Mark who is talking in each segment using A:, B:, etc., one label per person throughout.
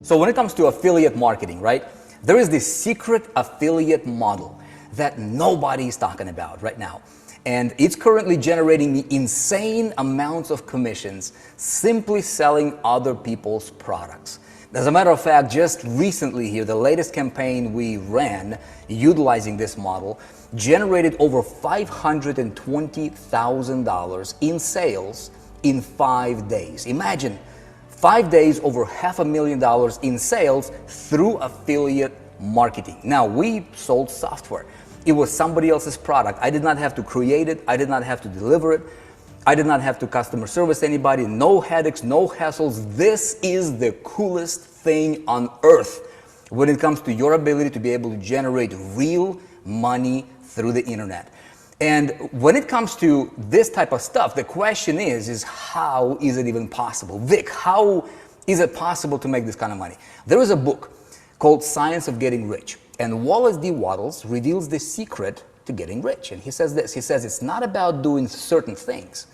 A: So when it comes to affiliate marketing, right, there is this secret affiliate model that nobody is talking about right now. And it's currently generating insane amounts of commissions simply selling other people's products. As a matter of fact, just recently here, the latest campaign we ran utilizing this model generated over $520,000 in sales in 5 days. Imagine 5 days, over $500,000 in sales through affiliate marketing. Now, we sold software. It was somebody else's product. I did not have to create it. I did not have to deliver it. I did not have to customer service anybody. No headaches, no hassles. This is the coolest thing on earth when it comes to your ability to be able to generate real money through the internet. And when it comes to this type of stuff, the question is how is it even possible? Vic, how is it possible to make this kind of money? There is a book called Science of Getting Rich, and Wallace D. Wattles reveals the secret to getting rich. And he says this, he says it's not about doing certain things.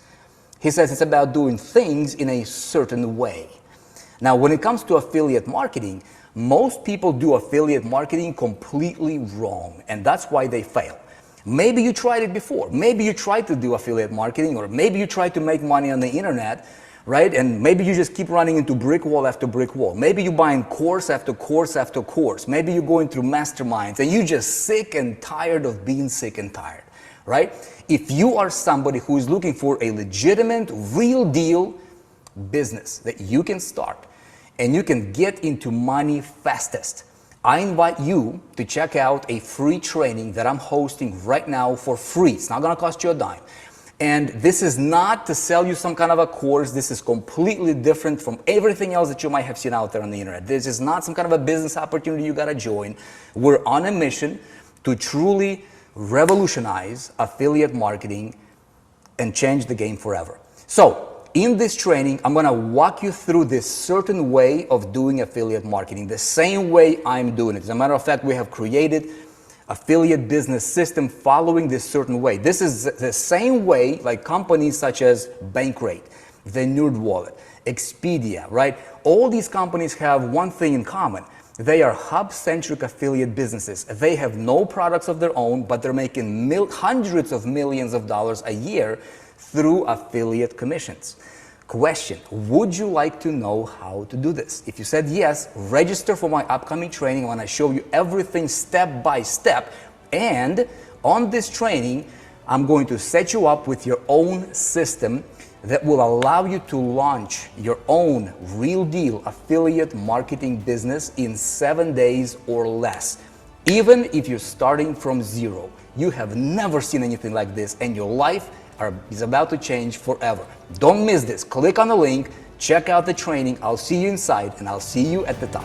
A: He says it's about doing things in a certain way. Now, when it comes to affiliate marketing, most people do affiliate marketing completely wrong, and that's why they fail. Maybe you tried it before. Maybe you tried to do affiliate marketing, or maybe you tried to make money on the internet, right? And maybe you just keep running into brick wall after brick wall. Maybe you're buying course after course after course. Maybe you're going through masterminds and you're just sick and tired of being sick and tired, right? If you are somebody who is looking for a legitimate, real deal business that you can start and you can get into money fastest, I invite you to check out a free training that I'm hosting right now for free. It's not gonna cost you a dime. And this is not to sell you some kind of a course. This is completely different from everything else that you might have seen out there on the internet. This is not some kind of a business opportunity you gotta join. We're on a mission to truly revolutionize affiliate marketing and change the game forever. So, in this training, I'm gonna walk you through this certain way of doing affiliate marketing, the same way I'm doing it. As a matter of fact, we have created affiliate business system following this certain way. This is the same way like companies such as Bankrate, the NerdWallet, Expedia, right? All these companies have one thing in common. They are hub-centric affiliate businesses. They have no products of their own, but they're making hundreds of millions of dollars a year through affiliate commissions. Question, would you like to know how to do this? If you said yes, register for my upcoming training. I want to show you everything step by step. And on this training, I'm going to set you up with your own system that will allow you to launch your own real deal affiliate marketing business in 7 days or less. Even if you're starting from zero, you have never seen anything like this, and your life is about to change forever. Don't miss this. Click on the link, check out the training. I'll see you inside, and I'll see you at the top.